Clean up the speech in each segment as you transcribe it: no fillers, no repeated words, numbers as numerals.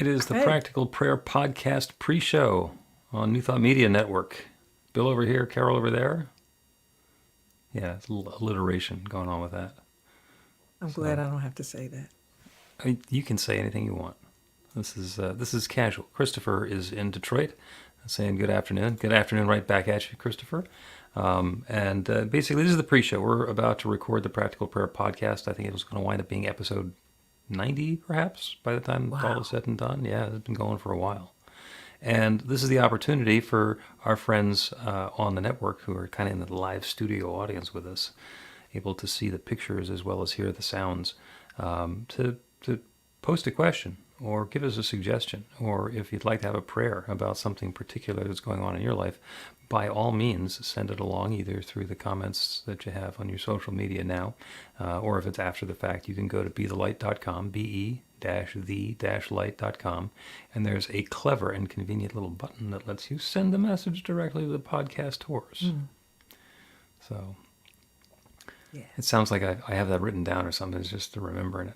It is the Hey, Practical Prayer Podcast pre-show on New Thought Media Network. Bill over here, Carol over there. Yeah, it's a little alliteration going on with that. I'm glad So I don't have to say that. you can say anything you want. This is casual. Christopher is in Detroit, saying good afternoon. Good afternoon, right back at you, Christopher. And basically, this is the pre-show. We're about to record the Practical Prayer Podcast. I think it was going to wind up being episode 90, perhaps, by the time all is Wow. said and done. Yeah, it's been going for a while. And this is the opportunity for our friends on the network who are kind of in the live studio audience with us, able to see the pictures as well as hear the sounds, to post a question or give us a suggestion, or if you'd like to have a prayer about something particular that's going on in your life, by all means, send it along either through the comments that you have on your social media now, or if it's after the fact, you can go to bethelight.com, be-the-light.com, and there's a clever and convenient little button that lets you send the message directly to the podcastors. Mm, So yeah. it sounds like I have that written down or something. It's just remembering it.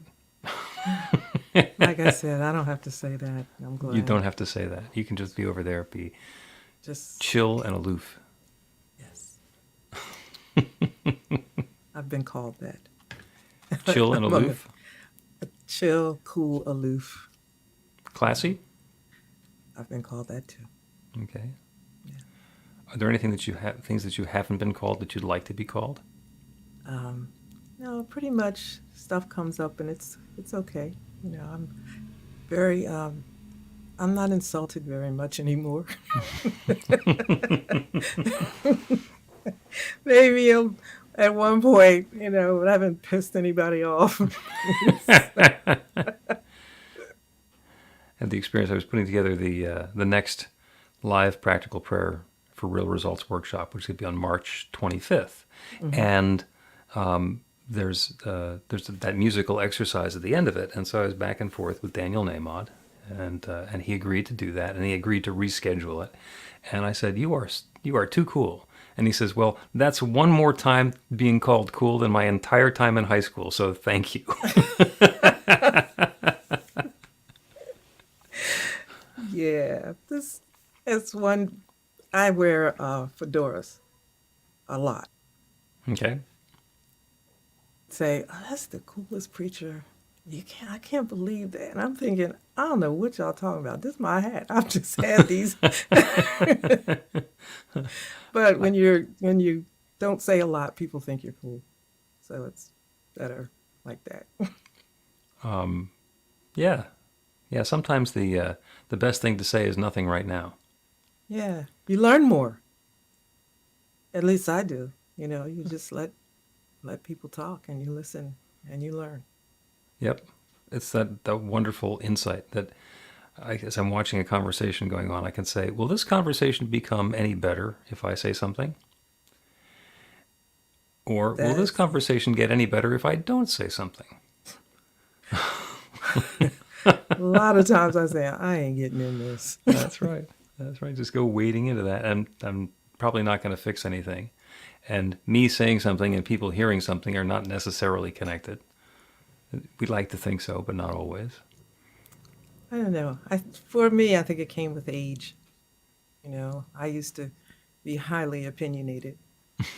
Like I said, I don't have to say that. I'm You glad. don't have to say that. You can just be over there, be Just, chill and aloof. yes. I've been called that. Chill and I'm a aloof? chill, cool, aloof. Classy? I've been called that too. Okay. Yeah. Are there anything that you have, things that you haven't been called that you'd like to be called? Um, no, pretty much stuff comes up and it's okay. I'm very I'm not insulted very much anymore. Maybe at one point, but I haven't pissed anybody off. Had the experience. I was putting together the next live practical prayer for Real Results workshop, which is going to be on March 25th, Hmm. and there's that musical exercise at the end of it, and so I was back and forth with Daniel Namod, and he agreed to do that, and he agreed to reschedule it, and I said, you are too cool. And he says, well, that's one more time being called cool than my entire time in high school, so thank you. Yeah, this is one. I wear fedoras a lot. Okay. Say, oh, that's the coolest preacher. I can't believe that. And I'm thinking, I don't know what y'all talking about. This is my hat. I've just had these. But when you don't say a lot, people think you're cool. So it's better like that. Um, yeah. Yeah, sometimes the best thing to say is nothing right now. Yeah, you learn more. At least I do. You just let people talk and you listen and you learn. Yep. It's that wonderful insight that as I'm watching a conversation going on, I can say, will this conversation become any better if I say something? Or will this That's conversation get any better if I don't say something? a lot of times I say I ain't getting in this. That's right. That's right. Just go wading into that. And I'm probably not going to fix anything. And me saying something and people hearing something are not necessarily connected. We like to think so, but not always. I don't know. For me, I think it came with age. I used to be highly opinionated.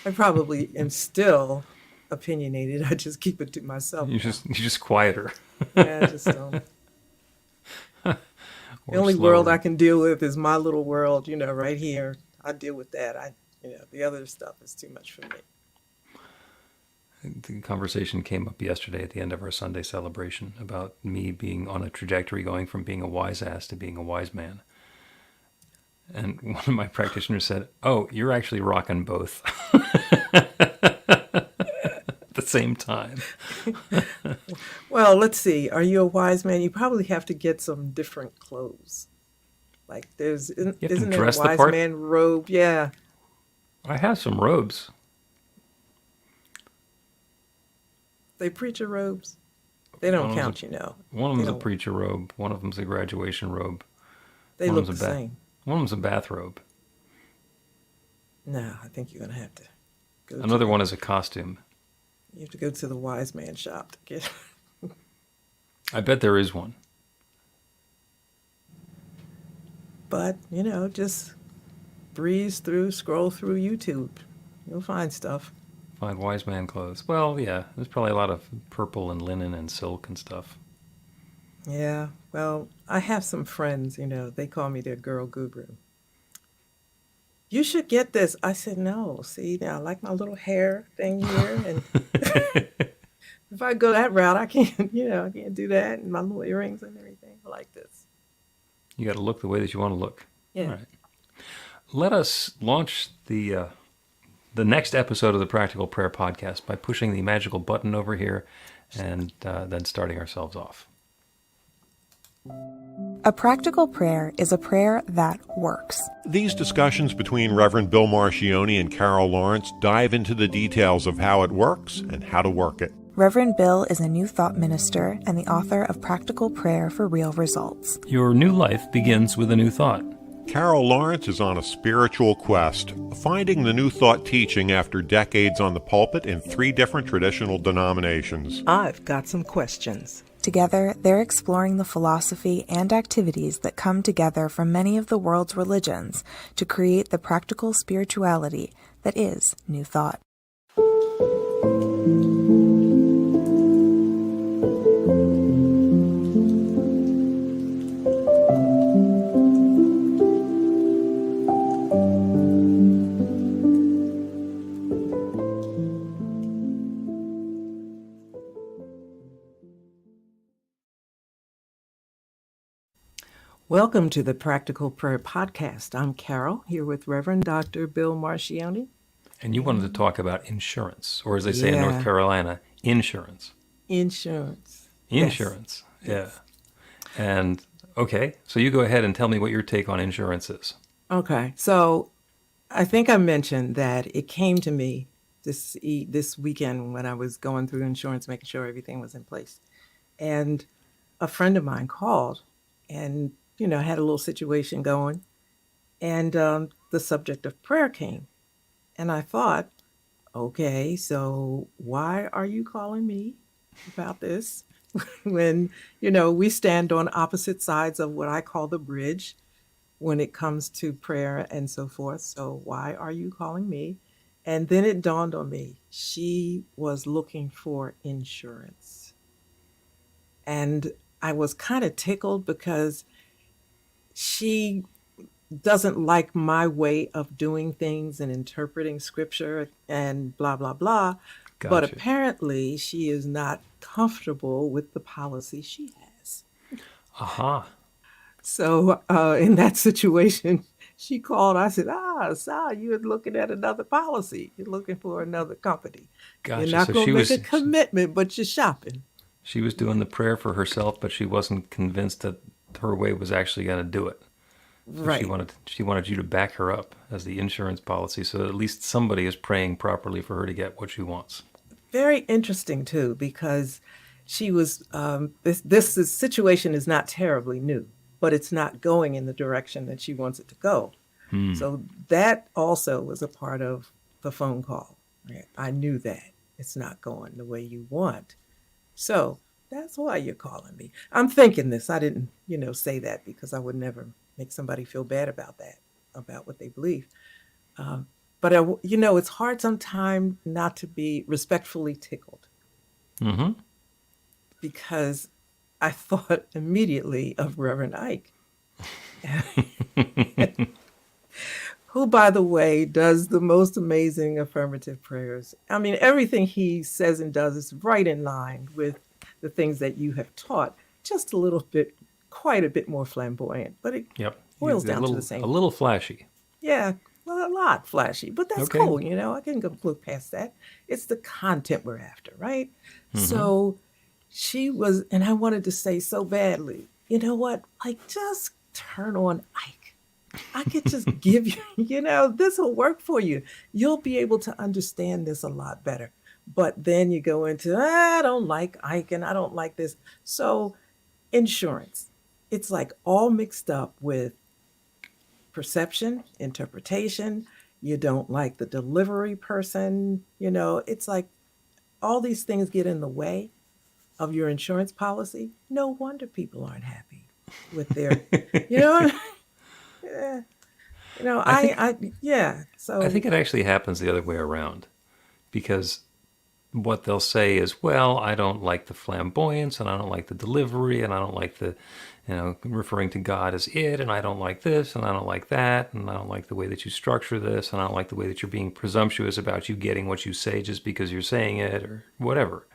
I probably am still opinionated. I just keep it to myself now. You're just quieter Yeah, I just don't. The or only world I slower. can deal with is my little world, right here. I deal with that. The other stuff is too much for me. The conversation came up yesterday at the end of our Sunday celebration about me being on a trajectory going from being a wise ass to being a wise man. And one of my practitioners said, oh, you're actually rocking both at the same time. Well, let's see. Are you a wise man? You probably have to get some different clothes. Like You have to isn't there a dress the wise part. man robe? Yeah, I have some robes. they preacher robes. They don't One of them's a, count. one of They them's a don't. preacher robe. One of them's a graduation robe. They One of look them's the same. one of them's a bathrobe. No, I think you're gonna have to go to Another the. one is a costume. You have to go to the wise man shop to get. I bet there is one. but, just breeze through, scroll through YouTube. You'll find stuff. Find wise man clothes. Well, yeah, there's probably a lot of purple and linen and silk and stuff. Yeah, well, I have some friends, they call me their girl guru. You should get this. I said, no, see, now I like my little hair thing here. And if I go that route, I can't, I can't do that. And my little earrings and everything. I like this. You got to look the way that you want to look. Yeah. All right. Let us launch the next episode of the Practical Prayer Podcast by pushing the magical button over here and then starting ourselves off. A practical prayer is a prayer that works. These discussions between Reverend Bill Marchiony and Carol Lawrence dive into the details of how it works and how to work it. Reverend Bill is a New Thought minister and the author of Practical Prayer for Real Results. Your new life begins with a new thought. Carol Lawrence is on a spiritual quest, finding the New Thought teaching after decades on the pulpit in 3 different traditional denominations. I've got some questions. Together, they're exploring the philosophy and activities that come together from many of the world's religions to create the practical spirituality that is New Thought. Welcome to the Practical Prayer Podcast. I'm Carol, here with Reverend Dr. Bill Marchiony. And you wanted to talk about insurance, or as they say in Yeah. North Carolina, insurance. Insurance. Insurance, yeah. And, okay, so you go ahead and tell me what your take on insurance is. Okay, so I think I mentioned that it came to me this weekend when I was going through insurance, making sure everything was in place. And a friend of mine called and had a little situation going, and the subject of prayer came. And I thought, okay, so why are you calling me about this when, we stand on opposite sides of what I call the bridge when it comes to prayer and so forth. So why are you calling me? And then it dawned on me, she was looking for insurance. And I was kind of tickled because she doesn't like my way of doing things and interpreting scripture and blah, blah, blah. But Gotcha. apparently she is not comfortable with the policy she has. Aha. So in that situation, she called. I said, you're looking at another policy. You're looking for another company. Gotcha. You're not So going she to make was a commitment, but you're shopping. she was doing the prayer for herself, but she wasn't convinced that her way was actually going to do it. So Right. She wanted you to back her up as the insurance policy, so that at least somebody is praying properly for her to get what she wants. Very interesting, too, because she was, this situation is not terribly new, but it's not going in the direction that she wants it to go. So that also was a part of the phone call. Right? I knew that it's not going the way you want. So that's why you're calling me. I'm thinking this. I didn't, say that because I would never make somebody feel bad about that, about what they believe. But it's hard sometimes not to be respectfully tickled Mm-hmm. because I thought immediately of Reverend Ike, who, by the way, does the most amazing affirmative prayers. I mean, everything he says and does is right in line with the things that you have taught, just a little bit, quite a bit more flamboyant, but it Yep. boils A down to little- the same. A little flashy. Yeah, well, a lot flashy, but that's Okay. cool. I can go look past that. It's the content we're after, right? So she was, and I wanted to say so badly, you know what? Like, just turn on Ike. I could just give you, this will work for you. You'll be able to understand this a lot better. But then you go into, I don't like Ike and I don't like this. So insurance, it's like all mixed up with perception, interpretation. You don't like the delivery person. It's like all these things get in the way of your insurance policy. No wonder people aren't happy with their, Yeah. You know, I think yeah. I So, think it actually happens the other way around, because what they'll say is, well, I don't like the flamboyance, and I don't like the delivery, and I don't like the, referring to God as it, and I don't like this, and I don't like that, and I don't like the way that you structure this, and I don't like the way that you're being presumptuous about you getting what you say just because you're saying it, or whatever.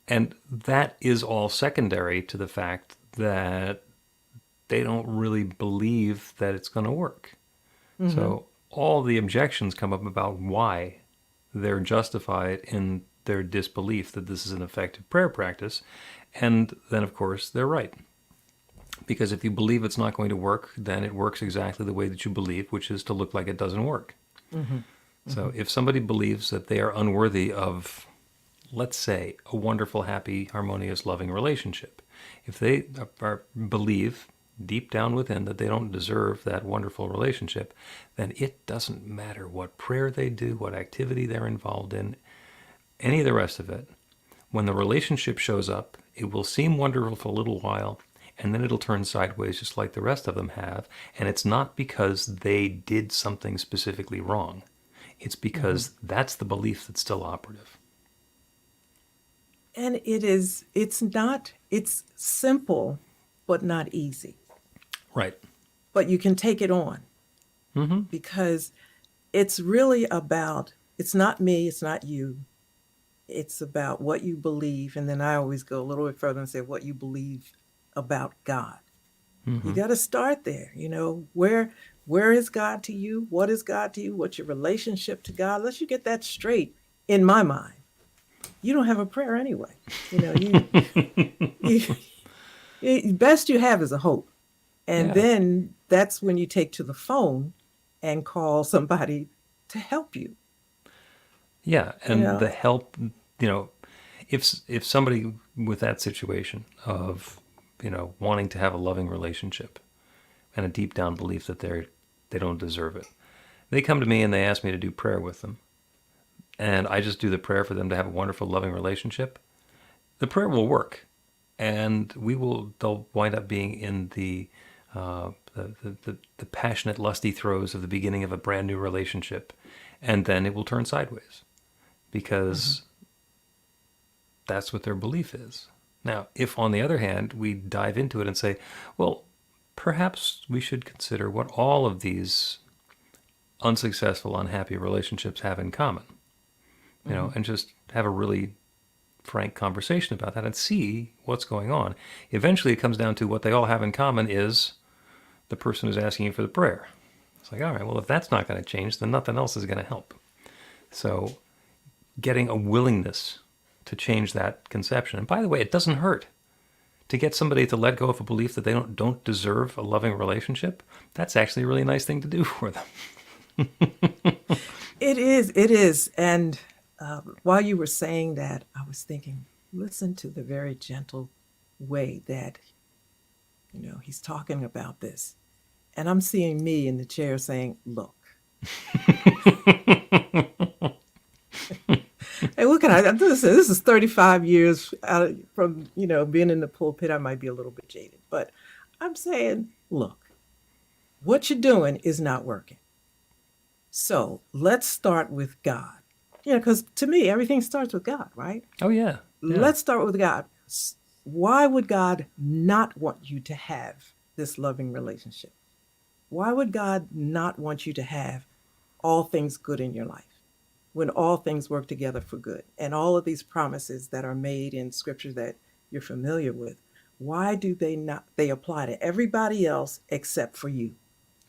And that is all secondary to the fact that they don't really believe that it's going to work. So all the objections come up about why they're justified in their disbelief that this is an effective prayer practice. And then, of course, they're right. Because if you believe it's not going to work, then it works exactly the way that you believe, which is to look like it doesn't work. So if somebody believes that they are unworthy of, let's say, a wonderful, happy, harmonious, loving relationship, if they believe deep down within that they don't deserve that wonderful relationship, then it doesn't matter what prayer they do, what activity they're involved in, any of the rest of it. When the relationship shows up, it will seem wonderful for a little while, and then it'll turn sideways just like the rest of them have. And it's not because they did something specifically wrong. It's because that's the belief that's still operative. and it's simple, but not easy. Right. But you can take it on Mm-hmm. because it's really about, it's not me, it's not you. It's about what you believe. And then I always go a little bit further and say what you believe about God. You got to start there. Where is God to you? What is God to you? What's your relationship to God? Unless you get that straight, in my mind, you don't have a prayer anyway. Best you have is a hope. And Yeah. then that's when you take to the phone and call somebody to help you. Yeah, You and know, the help, if somebody with that situation of, wanting to have a loving relationship and a deep down belief that they don't deserve it, they come to me and they ask me to do prayer with them, and I just do the prayer for them to have a wonderful, loving relationship. The prayer will work, and they'll wind up being in the passionate, lusty throes of the beginning of a brand new relationship, and then it will turn sideways because that's what their belief is. Now, if on the other hand, we dive into it and say, well, perhaps we should consider what all of these unsuccessful, unhappy relationships have in common, and just have a really frank conversation about that and see what's going on. Eventually, it comes down to what they all have in common is the person who's asking you for the prayer. It's like, all right, well, if that's not going to change, then nothing else is going to help. So getting a willingness to change that conception. And by the way, it doesn't hurt to get somebody to let go of a belief that they don't deserve a loving relationship. That's actually a really nice thing to do for them. it is. And while you were saying that, I was thinking, listen to the very gentle way that, he's talking about this. And I'm seeing me in the chair saying, look. Hey, what can I do? This is 35 years out from, being in the pulpit. I might be a little bit jaded, but I'm saying, look, what you're doing is not working. So let's start with God. Because to me, everything starts with God, right? Oh, yeah. Yeah. Let's start with God. Why would God not want you to have this loving relationship? Why would God not want you to have all things good in your life when all things work together for good? And all of these promises that are made in scripture that you're familiar with, why do they apply to everybody else except for you?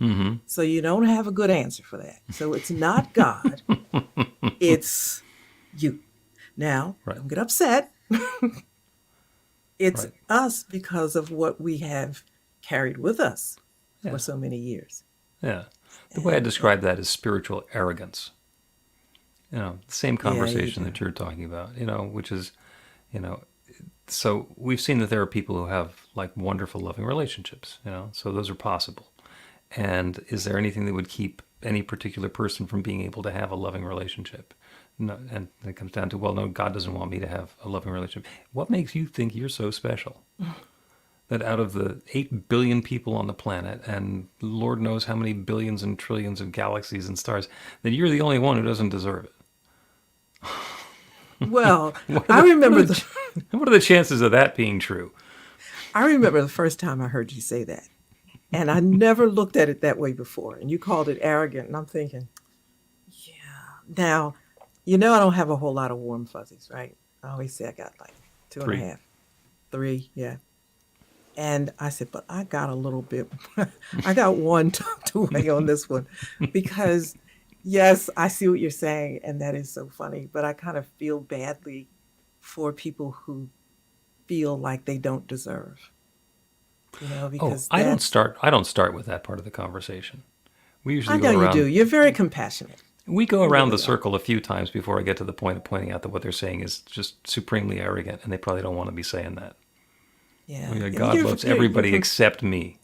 Mm-hmm. So you don't have a good answer for that. So it's not God, it's you. Now, Right. don't get upset. It's Right. us because of what we have carried with us Yeah. for so many years. Yeah. The way I describe that is spiritual arrogance. The same conversation do. that you're talking about, which is, so we've seen that there are people who have like wonderful, loving relationships, so those are possible. And is there anything that would keep any particular person from being able to have a loving relationship? No, and it comes down to, well, no, God doesn't want me to have a loving relationship. What makes you think you're so special? that out of the 8 billion people on the planet, and Lord knows how many billions and trillions of galaxies and stars, that you're the only one who doesn't deserve it. Well, I remember What are the chances of that being true? I remember the first time I heard you say that. And I never looked at it that way before. And you called it arrogant. And I'm thinking, yeah. Now, I don't have a whole lot of warm fuzzies, right? I always say I got like 2.5, 3, yeah. And I said, but I got a little bit, I got one tucked away on this one. Because, yes, I see what you're saying. And that is so funny. But I kind of feel badly for people who feel like they don't deserve. Because I don't start with that part of the conversation. We usually I know go around, you do. You're very compassionate. We go around the really are. circle a few times before I get to the point of pointing out that what they're saying is just supremely arrogant, and they probably don't want to be saying that. Yeah. I mean, Yeah, God loves everybody except me.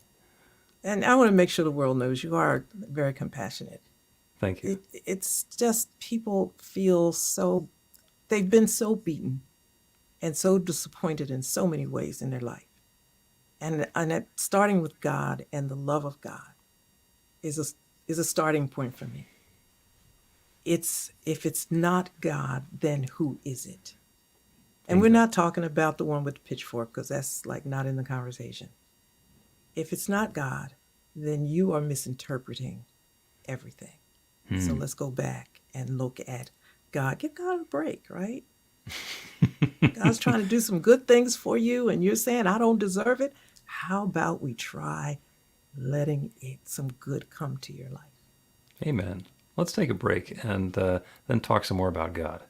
And I want to make sure the world knows you are very compassionate. Thank you. It's just people feel they've been so beaten and so disappointed in so many ways in their life. And starting with God and the love of God is a starting point for me. If it's not God, then who is it? And we're not talking about the one with the pitchfork, because that's like not in the conversation. If it's not God, then you are misinterpreting everything. So let's go back and look at God. Give God a break, right? God's trying to do some good things for you, and you're saying, I don't deserve it. How about we try letting some good come to your life? Amen. Let's take a break and then talk some more about God.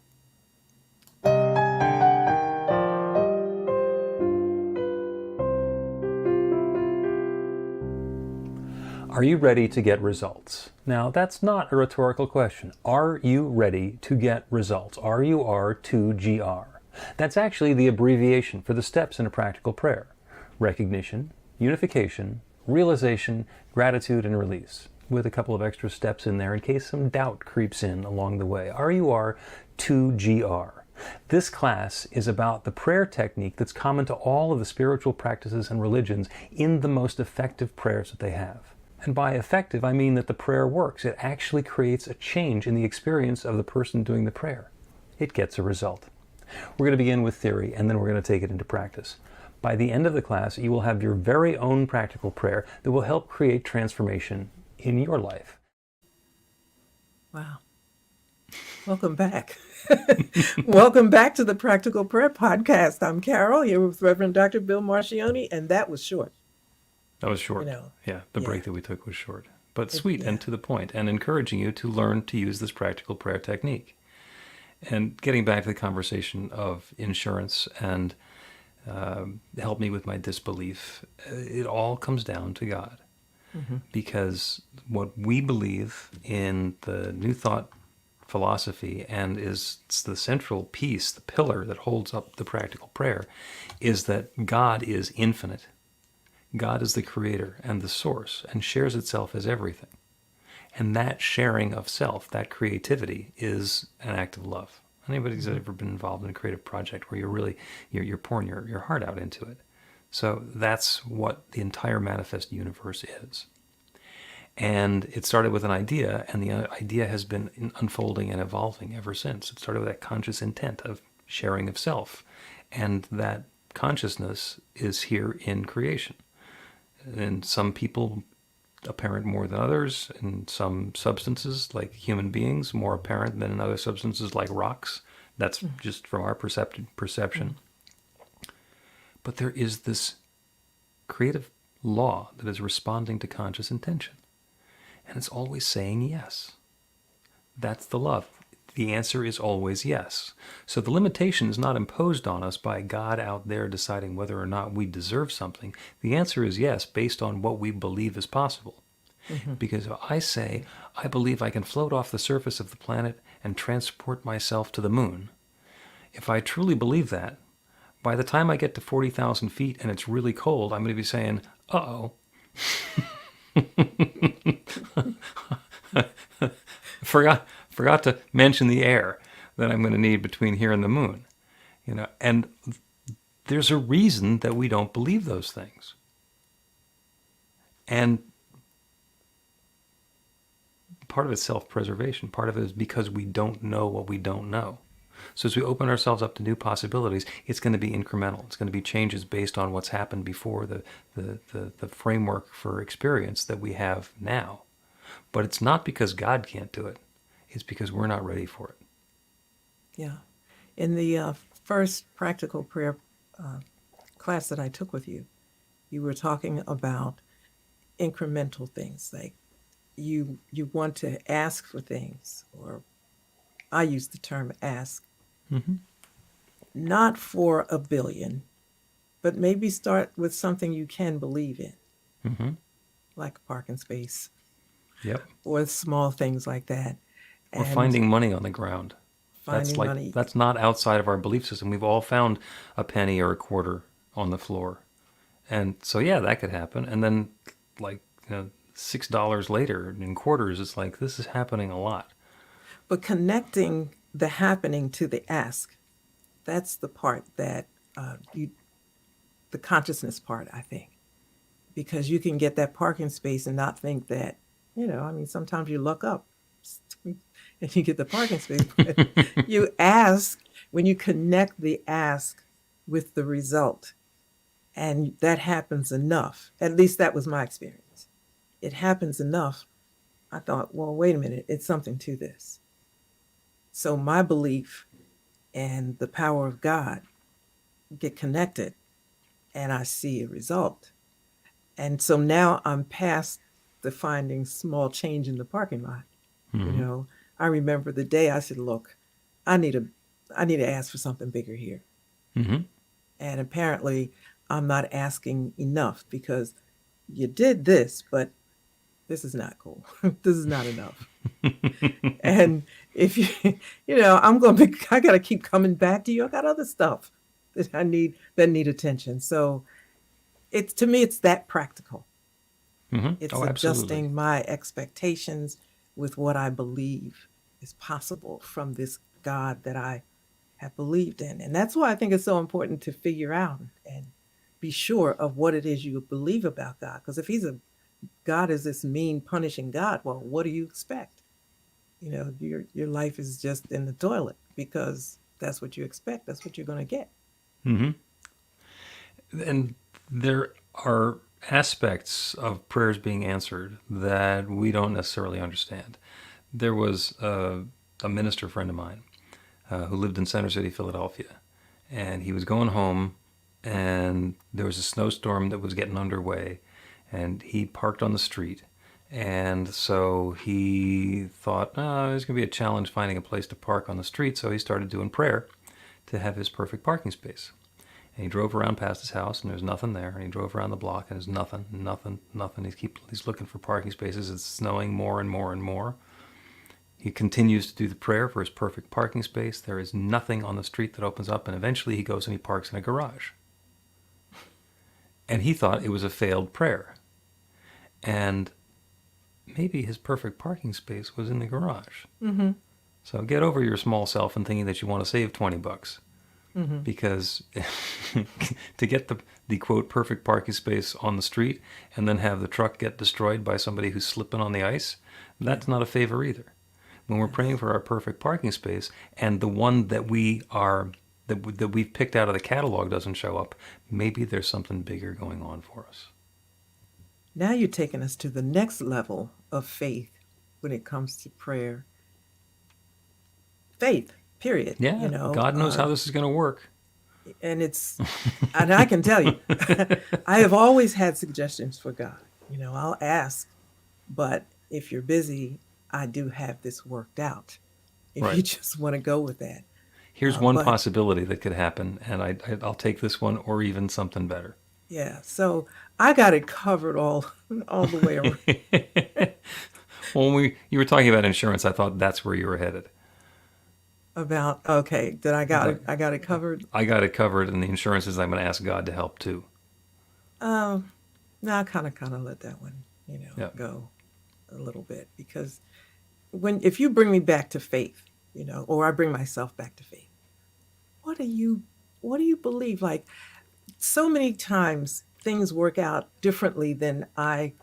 Are you ready to get results? Now, that's not a rhetorical question. Are you ready to get results? RUR2GR. That's actually the abbreviation for the steps in a practical prayer. Recognition, unification, realization, gratitude, and release, with a couple of extra steps in there in case some doubt creeps in along the way. RUR2GR. This class is about the prayer technique that's common to all of the spiritual practices and religions in the most effective prayers that they have. And by effective, I mean that the prayer works. It actually creates a change in the experience of the person doing the prayer. It gets a result. We're going to begin with theory, and then we're going to take it into practice. By the end of the class, you will have your very own practical prayer that will help create transformation in your life. Wow. Welcome back. Welcome back to the Practical Prayer Podcast. I'm Carol, here with Reverend Dr. Bill Marchiony, and that was short. That was short. The break that we took was short, but sweet and to the point, and encouraging you to learn to use this practical prayer technique. And getting back to the conversation of insurance and help me with my disbelief, it all comes down to God. Because what we believe in the New Thought philosophy, and is the central piece, the pillar that holds up the practical prayer, is that God is infinite. God is the creator and the source, and shares itself as everything. And that sharing of self, that creativity, is an act of love. Anybody's ever been involved in a creative project where you're pouring your heart out into it. So that's what the entire manifest universe is. And it started with an idea, and the idea has been unfolding and evolving ever since. It started with that conscious intent of sharing of self. And that consciousness is here in creation. In some people, apparent more than others. In some substances, like human beings, more apparent than in other substances like rocks. That's just from our perception. But there is this creative law that is responding to conscious intention. And it's always saying yes. That's the love. The answer is always yes. So the limitation is not imposed on us by God out there deciding whether or not we deserve something. The answer is yes, based on what we believe is possible. Because if I say, I believe I can float off the surface of the planet and transport myself to the moon, if I truly believe that, by the time I get to 40,000 feet and it's really cold, I'm going to be saying, uh-oh. Forgot to mention the air that I'm going to need between here and the moon. And there's a reason that we don't believe those things. And part of it's self-preservation. Part of it is because we don't know what we don't know. So as we open ourselves up to new possibilities, it's going to be incremental. It's going to be changes based on what's happened before, the framework for experience that we have now. But it's not because God can't do it. It's because we're not ready for it. Yeah. In the first practical prayer class that I took with you, you were talking about incremental things, like you want to ask for things, or I use the term ask, not for a billion, but maybe start with something you can believe in, like a parking space, Yep. or small things like that. Or And finding money on the ground. finding money. That's not outside of our belief system. We've all found a penny or a quarter on the floor. And so yeah, that could happen. And then like, $6 later in quarters, it's like this is happening a lot. But connecting the happening to the ask, that's the part that the consciousness part, I think. Because you can get that parking space and not think that, sometimes you luck up and you get the parking space. But you ask, when you connect the ask with the result, and that happens enough, at least that was my experience. It happens enough, I thought, well, wait a minute, it's something to this. So my belief and the power of God get connected, and I see a result. And so now I'm past the finding small change in the parking lot. I remember the day I said, look, I need to ask for something bigger here. And apparently I'm not asking enough, because you did this, but this is not cool. This is not enough. And if I got to keep coming back to you. I got other stuff that need attention. So to me, it's that practical. It's Oh, adjusting my expectations with what I believe is possible from this God that I have believed in. And that's why I think it's so important to figure out and be sure of what it is you believe about God. Because if God is this mean, punishing God, well, what do you expect? Your life is just in the toilet, because that's what you expect. That's what you're going to get. And there are aspects of prayers being answered that we don't necessarily understand. There was a minister friend of mine who lived in Center City, Philadelphia, and he was going home, and there was a snowstorm that was getting underway, and he parked on the street. And so he thought, there's going to be a challenge finding a place to park on the street, so he started doing prayer to have his perfect parking space. And he drove around past his house, and there's nothing there. And he drove around the block, and there's nothing. He's looking for parking spaces. It's snowing more and more and more. He continues to do the prayer for his perfect parking space. There is nothing on the street that opens up, and eventually he goes and he parks in a garage. And he thought it was a failed prayer. And maybe his perfect parking space was in the garage. So get over your small self and thinking that you want to save $20. Because to get the quote perfect parking space on the street and then have the truck get destroyed by somebody who's slipping on the ice, that's not a favor either. When we're praying for our perfect parking space and the one that we've picked out of the catalog doesn't show up, maybe there's something bigger going on for us. Now you're taking us to the next level of faith when it comes to prayer. Faith, period. Yeah, God knows how this is going to work. And and I can tell you, I have always had suggestions for God. I'll ask, but if you're busy, I do have this worked out. If you just want to go with that. Here's one possibility that could happen, and I'll take this one or even something better. Yeah, so I got it covered all the way around. Well, when you were talking about insurance, I thought that's where you were headed. That I got it covered. I got it covered, and the insurance is I'm going to ask God to help too. No, I kind of let that one, go a little bit, because if you bring me back to faith, or I bring myself back to faith, what do you believe? Like, so many times things work out differently than I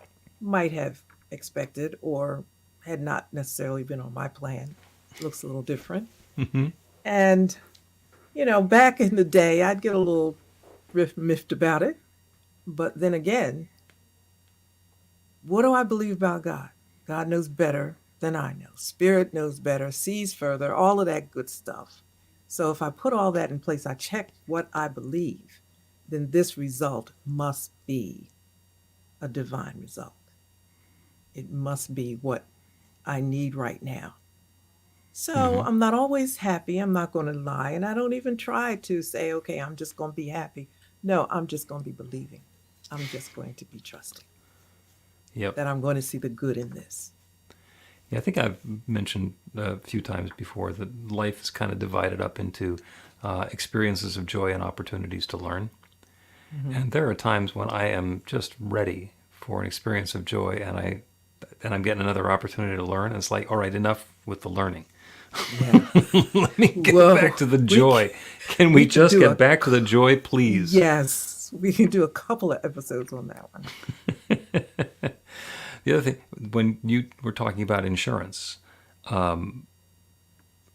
might have expected or had not necessarily been on my plan. Looks a little different. Hmm. And, back in the day, I'd get a little miffed about it. But then again, what do I believe about God? God knows better than I know. Spirit knows better, sees further, all of that good stuff. So if I put all that in place, I check what I believe, then this result must be a divine result. It must be what I need right now. So Hmm. I'm not always happy. I'm not going to lie. And I don't even try to say, okay, I'm just going to be happy. No, I'm just going to be believing. I'm just going to be trusting Yep. that I'm going to see the good in this. Yeah, I think I've mentioned a few times before that life is kind of divided up into experiences of joy and opportunities to learn. Hmm. And there are times when I am just ready for an experience of joy, and I'm getting another opportunity to learn. And it's like, all right, enough with the learning. Yeah. Let me get Whoa. back to the joy. Can we we could just do get back to the joy, please? Yes, we can do a couple of episodes on that one. The other thing, when you were talking about insurance,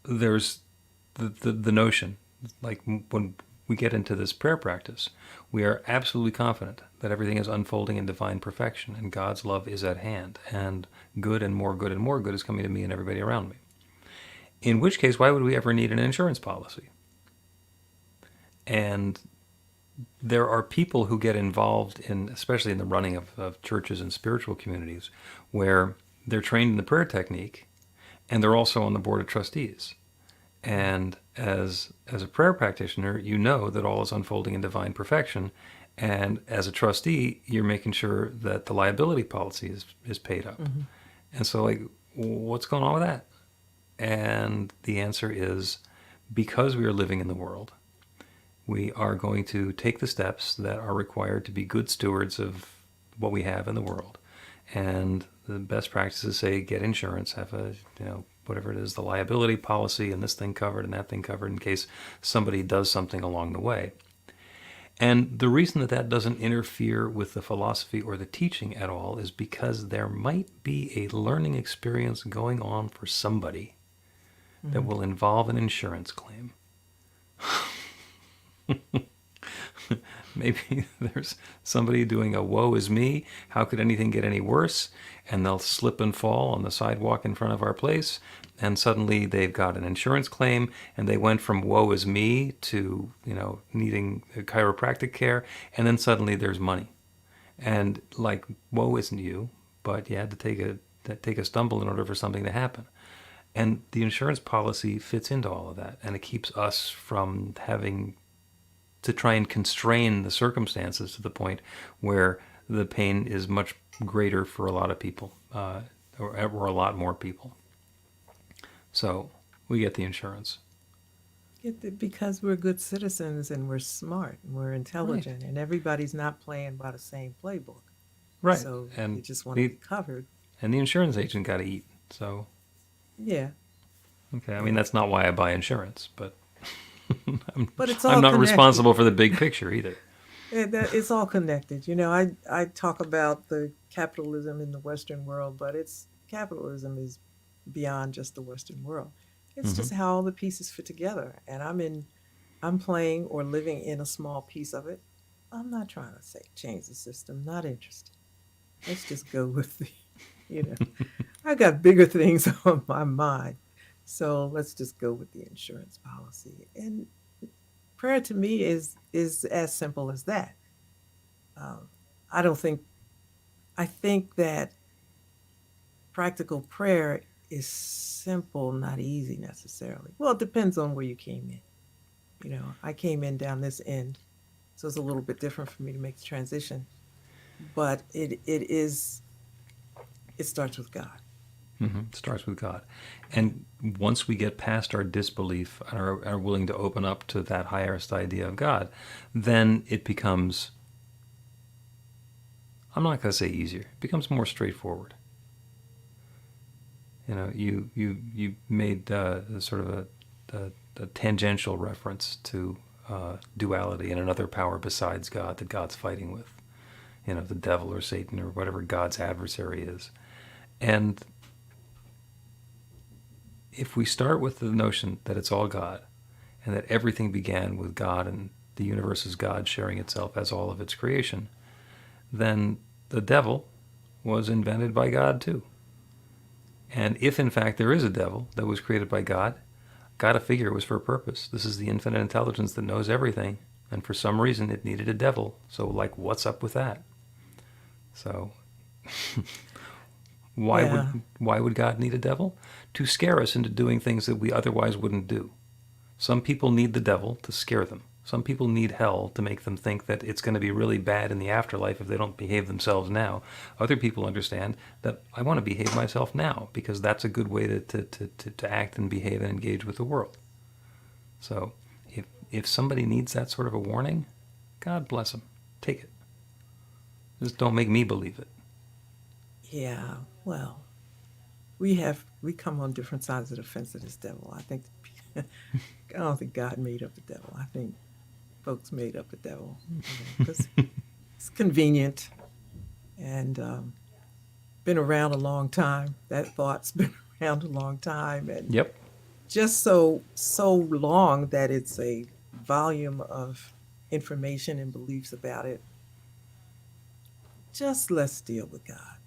there's the notion, like when we get into this prayer practice, we are absolutely confident that everything is unfolding in divine perfection and God's love is at hand and good and more good and more good is coming to me and everybody around me. In which case, why would we ever need an insurance policy? And there are people who get involved in, especially in the running of churches and spiritual communities, where they're trained in the prayer technique and they're also on the board of trustees. And as a prayer practitioner, you know that all is unfolding in divine perfection. And as a trustee, you're making sure that the liability policy is paid up. Hmm. And so, like, what's going on with that? And the answer is because we are living in the world, we are going to take the steps that are required to be good stewards of what we have in the world. And the best practices say get insurance, have a, whatever it is, the liability policy and this thing covered and that thing covered in case somebody does something along the way. And the reason that that doesn't interfere with the philosophy or the teaching at all is because there might be a learning experience going on for somebody that will involve an insurance claim. Maybe there's somebody doing a woe is me, how could anything get any worse? And they'll slip and fall on the sidewalk in front of our place, and suddenly they've got an insurance claim, and they went from woe is me to, needing chiropractic care, and then suddenly there's money. And like, woe isn't you, but you had to take a stumble in order for something to happen. And the insurance policy fits into all of that, and it keeps us from having to try and constrain the circumstances to the point where the pain is much greater for a lot of people, or a lot more people. So we get the insurance. Because we're good citizens and we're smart and we're intelligent Right. and everybody's not playing by the same playbook. Right. So And you just want to the, be covered. and the insurance agent got to eat. So, Yeah. okay. I mean, that's not why I buy insurance, but But it's all I'm not connected. responsible for the big picture either. It's all connected. I talk about the capitalism in the Western world, but capitalism is beyond just the Western world. It's just how all the pieces fit together. And I'm playing or living in a small piece of it. I'm not trying to say change the system. Not interested. Let's just go with you know, I got bigger things on my mind. So let's just go with the insurance policy. And prayer to me is as simple as that. Um, I don't think I think that practical prayer is simple, not easy necessarily. Well, it depends on where you came in. I came in down this end, so it's a little bit different for me to make the transition. But it starts with God. It starts with God. And once we get past our disbelief and are willing to open up to that highest idea of God, then it becomes, I'm not going to say easier, it becomes more straightforward. You made sort of a tangential reference to duality and another power besides God that God's fighting with. The devil or Satan or whatever God's adversary is. And if we start with the notion that it's all God and that everything began with God and the universe is God sharing itself as all of its creation, then the devil was invented by God too. And if in fact there is a devil that was created by God, gotta figure it was for a purpose. This is the infinite intelligence that knows everything, and for some reason it needed a devil. So what's up with that? So why would God need a devil? To scare us into doing things that we otherwise wouldn't do. Some people need the devil to scare them. Some people need hell to make them think that it's going to be really bad in the afterlife if they don't behave themselves now. Other people understand that I want to behave myself now because that's a good way to act and behave and engage with the world. So if somebody needs that sort of a warning, God bless them. Take it. Just don't make me believe it. Yeah, well, we come on different sides of the fence of this devil. I don't think God made up the devil. I think folks made up the devil because it's convenient and been around a long time. That thought's been around a long time, and Yep. just so long that it's a volume of information and beliefs about it. Just let's deal with God,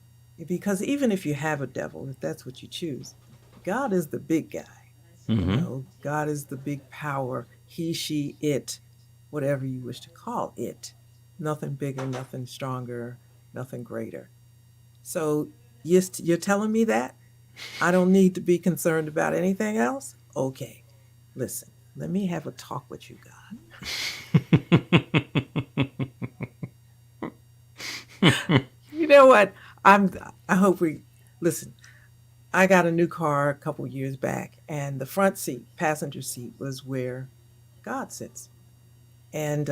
because even if you have a devil, if that's what you choose, God is the big guy. God is the big power. He, she, it, whatever you wish to call it. Nothing bigger, nothing stronger, nothing greater. So you're telling me that? I don't need to be concerned about anything else? Okay, listen, let me have a talk with you, God. You know what? I hope listen. I got a new car a couple years back, and the front seat, passenger seat, was where God sits. And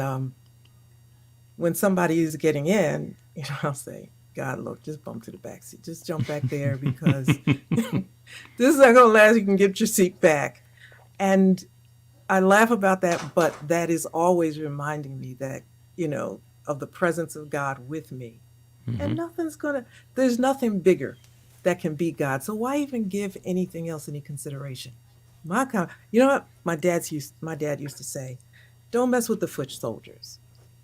when somebody is getting in, I'll say, God, look, just bump to the back seat. Just jump back there because this is not going to last. You can get your seat back. And I laugh about that, but that is always reminding me that, of the presence of God with me. Mm-hmm. And there's nothing bigger that can be God. So why even give anything else any consideration? You know what? My dad used to say, don't mess with the foot soldiers.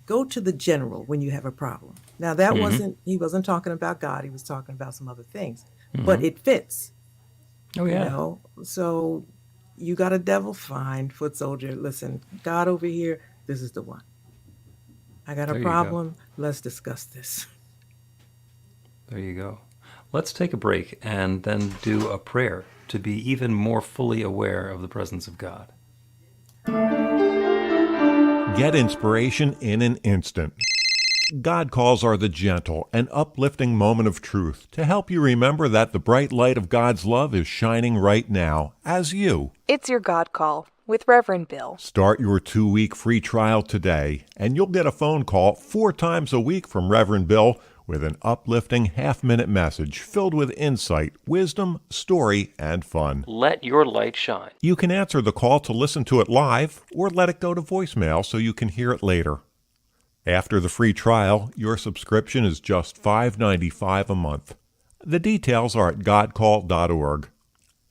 Go to the general when you have a problem. Now that he wasn't talking about God. He was talking about some other things, but it fits. Oh yeah. So you got a devil, fine, foot soldier. Listen, God over here, this is the one. I got a problem. Let's discuss this. There you go. Let's take a break and then do a prayer to be even more fully aware of the presence of God. Get inspiration in an instant. God calls are the gentle and uplifting moment of truth to help you remember that the bright light of God's love is shining right now as you. It's your God Call with Reverend Bill. Start your 2-week free trial today, and you'll get a phone call 4 times a week from Reverend Bill with an uplifting half-minute message filled with insight, wisdom, story, and fun. Let your light shine. You can answer the call to listen to it live or let it go to voicemail so you can hear it later. After the free trial, your subscription is just $5.95 a month. The details are at godcall.org.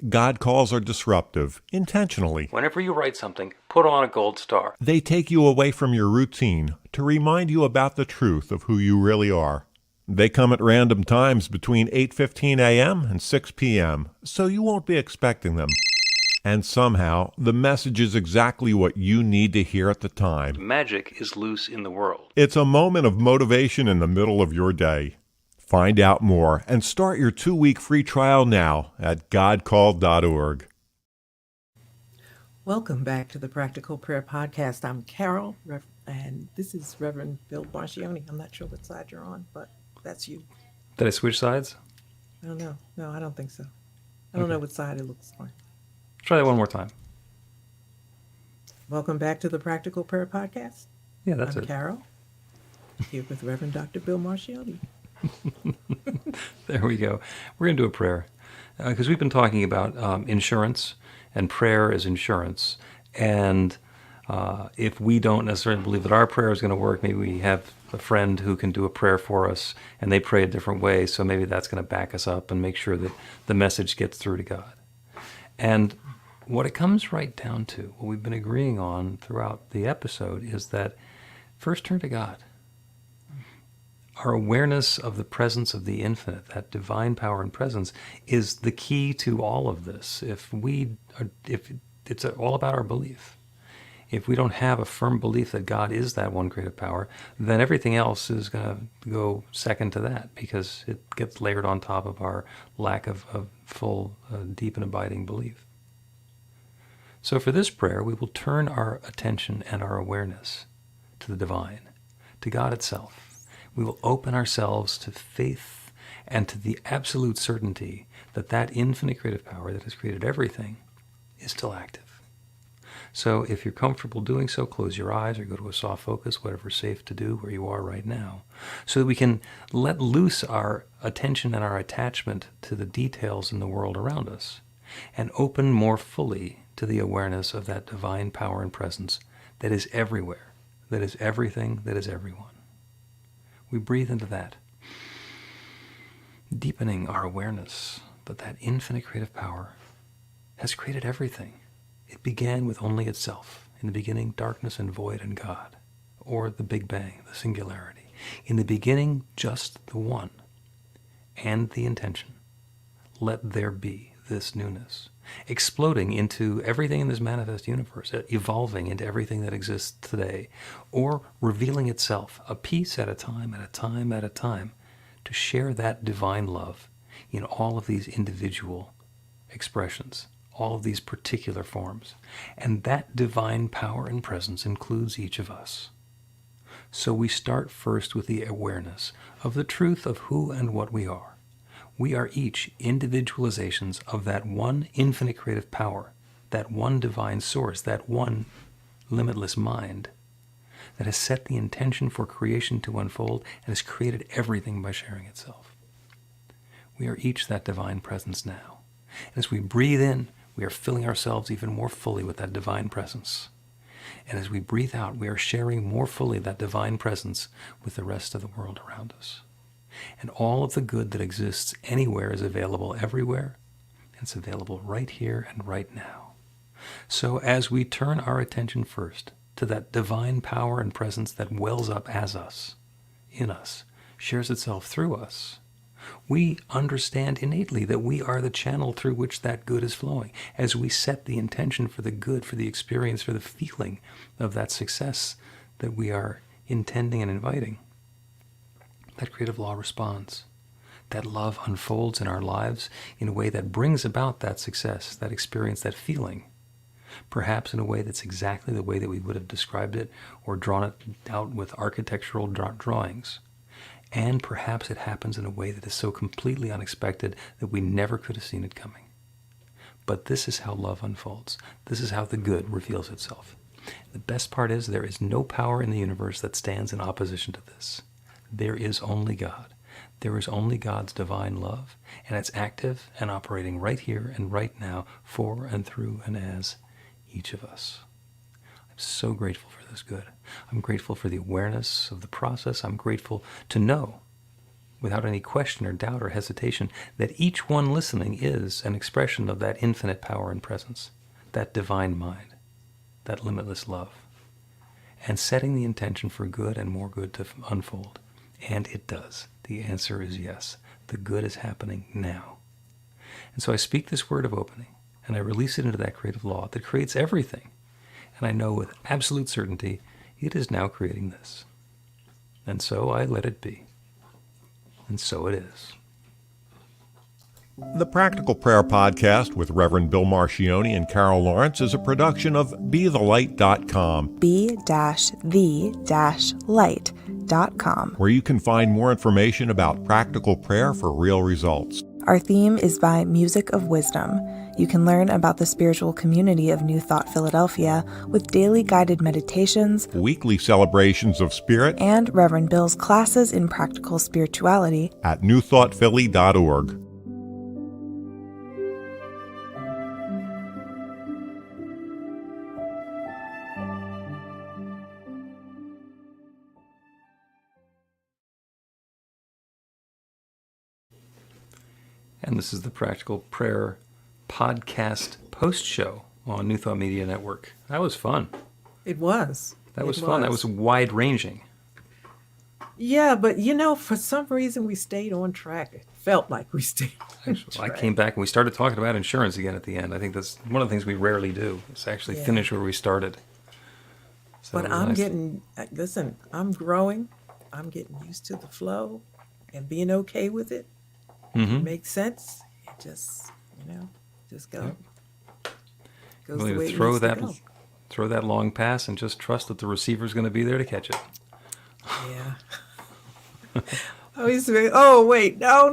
God calls are disruptive, intentionally. Whenever you write something, put on a gold star. They take you away from your routine to remind you about the truth of who you really are. They come at random times between 8:15 a.m. and 6 p.m., so you won't be expecting them. And somehow, the message is exactly what you need to hear at the time. Magic is loose in the world. It's a moment of motivation in the middle of your day. Find out more and start your 2-week free trial now at godcall.org. Welcome back to the Practical Prayer Podcast. I'm Carol, and this is Reverend Bill Marchiony. I'm not sure what side you're on, but that's you. Did I switch sides? I don't know. No, I don't think so. I don't know what side it looks like. Try that one more time. Welcome back to the Practical Prayer Podcast. Yeah, that's I'm it. Carol, here with Reverend Dr. Bill Marchiony. There we go. We're going to do a prayer because we've been talking about insurance and prayer as insurance. And If we don't necessarily believe that our prayer is going to work, maybe we have a friend who can do a prayer for us and they pray a different way, so maybe that's going to back us up and make sure that the message gets through to God. And what it comes right down to, what we've been agreeing on throughout the episode, is that first turn to God. Our awareness of the presence of the infinite, that divine power and presence, is the key to all of this. If it's all about our belief. If we don't have a firm belief that God is that one creative power, then everything else is going to go second to that, because it gets layered on top of our lack of full, deep and abiding belief. So for this prayer, we will turn our attention and our awareness to the divine, to God itself. We will open ourselves to faith and to the absolute certainty that that infinite creative power that has created everything is still active. So if you're comfortable doing so, close your eyes or go to a soft focus, whatever's safe to do where you are right now, so that we can let loose our attention and our attachment to the details in the world around us and open more fully to the awareness of that divine power and presence that is everywhere, that is everything, that is everyone. We breathe into that, deepening our awareness that that infinite creative power has created everything. It began with only itself. In the beginning, darkness and void and God, or the Big Bang, the singularity. In the beginning, just the one, and the intention. Let there be this newness, exploding into everything in this manifest universe, evolving into everything that exists today, or revealing itself a piece at a time, at a time, at a time, to share that divine love in all of these individual expressions, all of these particular forms. And that divine power and presence includes each of us. So we start first with the awareness of the truth of who and what we are. We are each individualizations of that one infinite creative power, that one divine source, that one limitless mind that has set the intention for creation to unfold and has created everything by sharing itself. We are each that divine presence now. And as we breathe in, we are filling ourselves even more fully with that divine presence. And as we breathe out, we are sharing more fully that divine presence with the rest of the world around us. And all of the good that exists anywhere is available everywhere, and it's available right here and right now. So as we turn our attention first to that divine power and presence that wells up as us, in us, shares itself through us, we understand innately that we are the channel through which that good is flowing. As we set the intention for the good, for the experience, for the feeling of that success that we are intending and inviting, that creative law responds. That love unfolds in our lives in a way that brings about that success, that experience, that feeling, perhaps in a way that's exactly the way that we would have described it or drawn it out with architectural drawings. And perhaps it happens in a way that is so completely unexpected that we never could have seen it coming. But this is how love unfolds. This is how the good reveals itself. The best part is there is no power in the universe that stands in opposition to this. There is only God. There is only God's divine love, and it's active and operating right here and right now for and through and as each of us. I'm so grateful for this good. I'm grateful for the awareness of the process. I'm grateful to know, without any question or doubt or hesitation, that each one listening is an expression of that infinite power and presence, that divine mind, that limitless love, and setting the intention for good and more good to unfold. And it does. The answer is yes. The good is happening now. And so I speak this word of opening, and I release it into that creative law that creates everything. And I know with absolute certainty it is now creating this. And so I let it be. And so it is. The Practical Prayer Podcast with Reverend Bill Marchiony and Carol Lawrence is a production of BeTheLight.com, be-the-light.com, where you can find more information about practical prayer for real results. Our theme is by Music of Wisdom. You can learn about the spiritual community of New Thought Philadelphia with daily guided meditations, Weekly celebrations of spirit, and Reverend Bill's classes in practical spirituality at newthoughtphilly.org. And this is the Practical Prayer podcast post show on New Thought Media Network. That was fun. It was. That was fun. That was wide ranging. Yeah, but for some reason we stayed on track. It felt like we stayed on track. I came back and we started talking about insurance again at the end. I think that's one of the things we rarely do, is actually finish where we started. So But listen, I'm growing. I'm getting used to the flow and being okay with it. It makes sense. It just, just go. Goes the way it needs to go. Throw that long pass and just trust that the receiver's going to be there to catch it. Yeah. I used to be, oh, wait, no.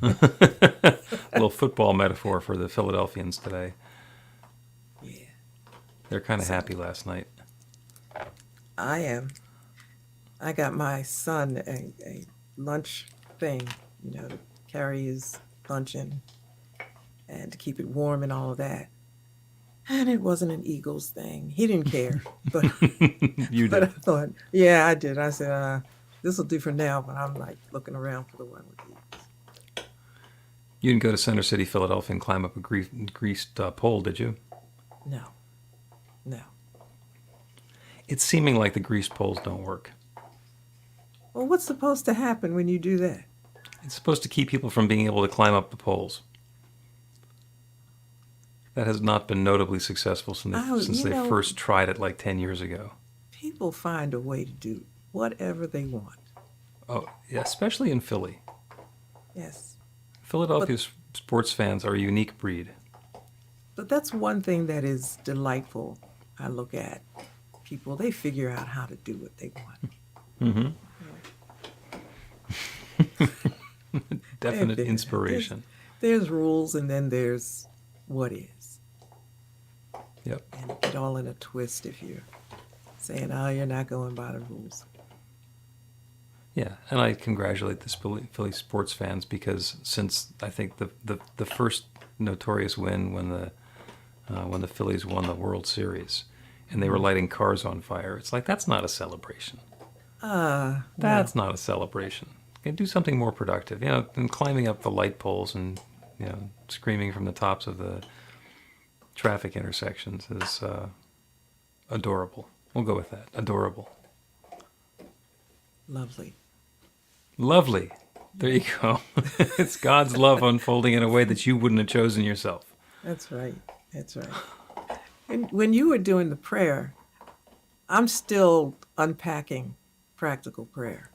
A little football metaphor for the Philadelphians today. Yeah. They're kind of happy last night. I am. I got my son a lunch thing, to carry his lunch in and to keep it warm and all of that. And it wasn't an Eagles thing. He didn't care. But You but I did. thought, yeah, I did. I said, this will do for now, but I'm like looking around for the one with the Eagles. You didn't go to Center City, Philadelphia and climb up a greased pole, did you? No. It's seeming like the greased poles don't work. Well, what's supposed to happen when you do that? It's supposed to keep people from being able to climb up the poles. That has not been notably successful since they first tried it like 10 years ago. People find a way to do whatever they want. Oh, yeah, especially in Philly. Yes. Philadelphia's sports fans are a unique breed. But that's one thing that is delightful. I look at people, they figure out how to do what they want. Definite inspiration. There's rules and then there's what is. Yep. And you get all in a twist if you're saying, oh, you're not going by the rules. Yeah, and I congratulate the Philly sports fans because since I think the first notorious win when the Phillies won the World Series and they were lighting cars on fire, it's like that's not a celebration. That's not a celebration. You can do something more productive, than climbing up the light poles and screaming from the tops of the traffic intersections is adorable. We'll go with that. Adorable. Lovely. There you go. It's God's love unfolding in a way that you wouldn't have chosen yourself. That's right. And when you were doing the prayer, I'm still unpacking practical prayer.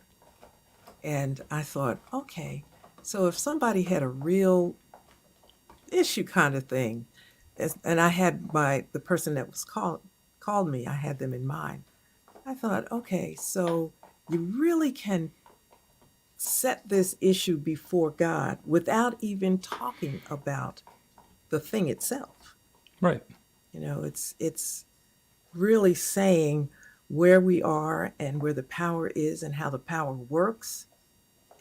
And I thought, okay, so if somebody had a real issue kind of thing, and I had the person that was called me, I had them in mind. I thought, okay, so you really can set this issue before God without even talking about the thing itself. Right. It's really saying where we are and where the power is and how the power works.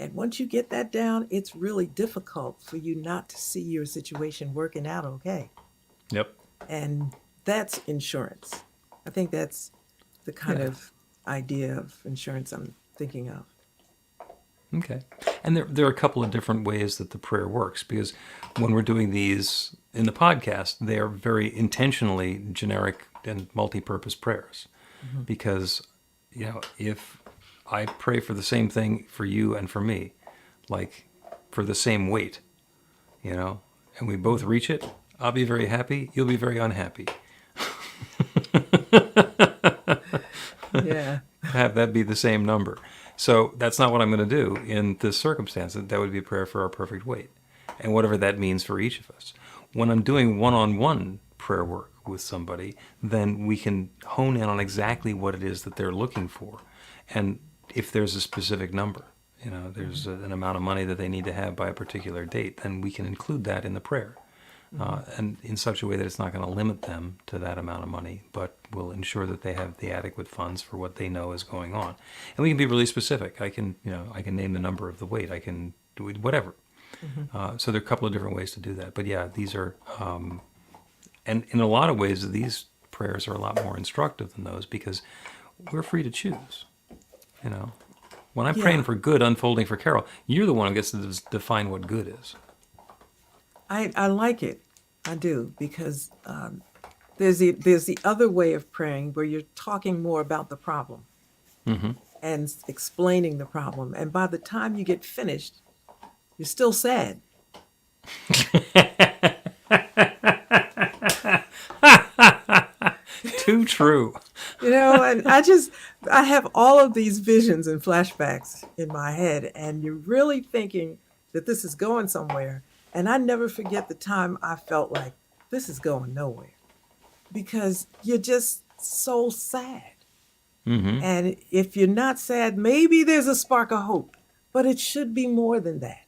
And once you get that down, it's really difficult for you not to see your situation working out okay. Yep. And that's insurance. I think that's the kind of idea of insurance I'm thinking of. Okay. And there are a couple of different ways that the prayer works, because when we're doing these in the podcast, they are very intentionally generic and multi-purpose prayers. Because, if I pray for the same thing for you and for me, like for the same weight, and we both reach it, I'll be very happy, you'll be very unhappy. Yeah. Have that be the same number. So that's not what I'm going to do in this circumstance. That would be a prayer for our perfect weight, and whatever that means for each of us. When I'm doing one-on-one prayer work with somebody, then we can hone in on exactly what it is that they're looking for. And if there's a specific number, there's an amount of money that they need to have by a particular date, then we can include that in the prayer. And in such a way that it's not going to limit them to that amount of money, but will ensure that they have the adequate funds for what they know is going on. And we can be really specific. I can name the number of the weight. I can do whatever. So there are a couple of different ways to do that. But yeah, these are, and in a lot of ways, these prayers are a lot more instructive than those because we're free to choose. When I'm praying for good unfolding for Carol, you're the one who gets to define what good is. I like it. I do, because there's the other way of praying where you're talking more about the problem and explaining the problem. And by the time you get finished, you're still sad. Too true. And I have all of these visions and flashbacks in my head, and you're really thinking that this is going somewhere. And I never forget the time I felt like this is going nowhere, because you're just so sad. And if you're not sad, maybe there's a spark of hope, but it should be more than that.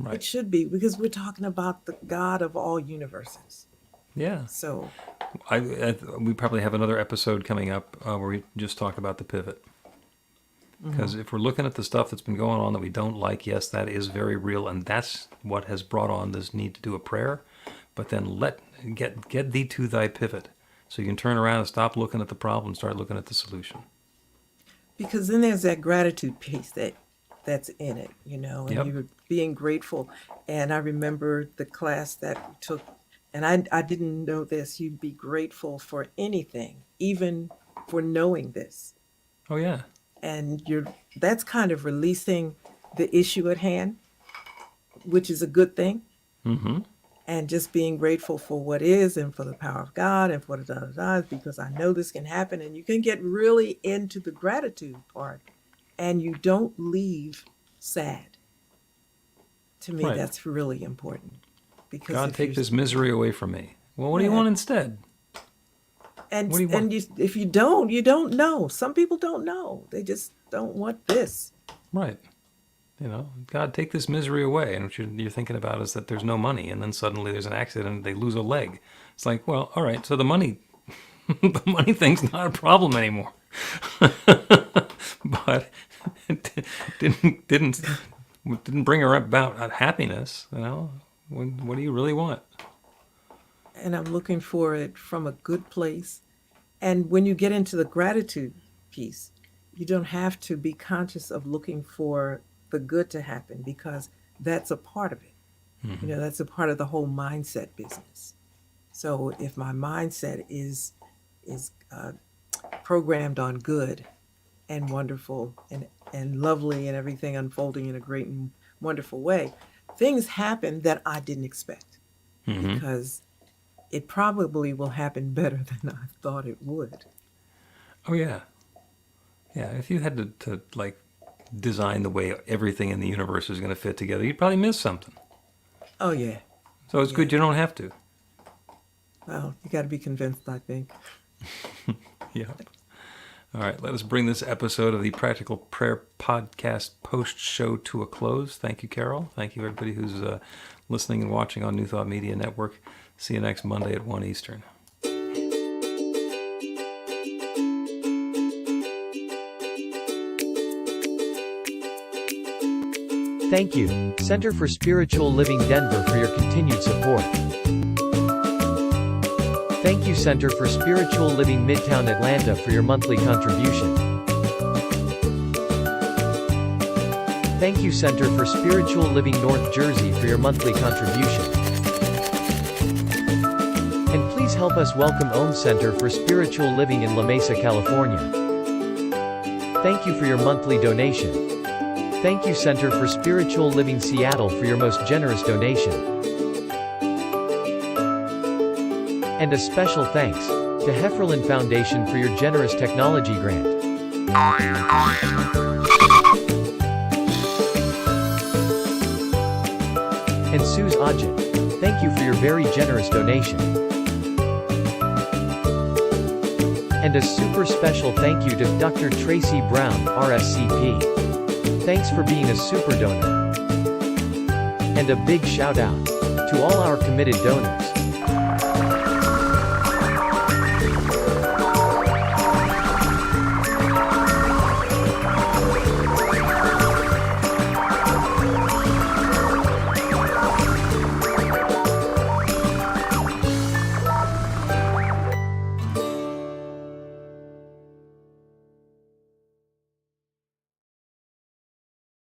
Right. It should be, because we're talking about the God of all universes. Yeah. So We probably have another episode coming up where we just talk about the pivot. Because if we're looking at the stuff that's been going on that we don't like, yes, that is very real, and that's what has brought on this need to do a prayer. But then get thee to thy pivot, so you can turn around and stop looking at the problem and start looking at the solution. because then there's that gratitude piece that's in it, and Yep. you're being grateful. And I remember the class that we took, and I didn't know this. You'd be grateful for anything, even for knowing this. Oh yeah. And that's kind of releasing the issue at hand, which is a good thing. Mm-hmm. And just being grateful for what is, and for the power of God, and for the da-da-da, because I know this can happen. And you can get really into the gratitude part, and you don't leave sad. To me, Right. that's really important. Because God, if take you're- this misery away from me. Well, what do you Yeah. want instead? And what do you want? if you don't know. Some people don't know. They just don't want this. Right. God, take this misery away. And what you're thinking about is that there's no money, and then suddenly there's an accident and they lose a leg. It's like, well, all right, so the money thing's not a problem anymore. But it didn't bring her about happiness. What do you really want? And I'm looking for it from a good place. And when you get into the gratitude piece, you don't have to be conscious of looking for the good to happen, because that's a part of it. That's a part of the whole mindset business. So if my mindset is programmed on good and wonderful and lovely, and everything unfolding in a great and wonderful way, things happen that I didn't expect, because it probably will happen better than I thought it would. Oh, yeah. Yeah, if you had to design the way everything in the universe is going to fit together, you'd probably miss something. Oh, yeah. So it's good you don't have to. Well, you got to be convinced, I think. Yep. All right, let us bring this episode of the Practical Prayer Podcast post-show to a close. Thank you, Carol. Thank you, everybody who's listening and watching on New Thought Media Network. See you next Monday at 1 Eastern. Thank you, Center for Spiritual Living Denver, for your continued support. Thank you, Center for Spiritual Living Midtown Atlanta, for your monthly contribution. Thank you, Center for Spiritual Living North Jersey, for your monthly contribution. And please help us welcome Om Center for Spiritual Living in La Mesa, California. Thank you for your monthly donation. Thank you, Center for Spiritual Living Seattle, for your most generous donation. And a special thanks to Hefferlin Foundation for your generous technology grant. And Suze Ajit, thank you for your very generous donation. And a super special thank you to Dr. Tracy Brown, RSCP. Thanks for being a super donor. And a big shout out to all our committed donors.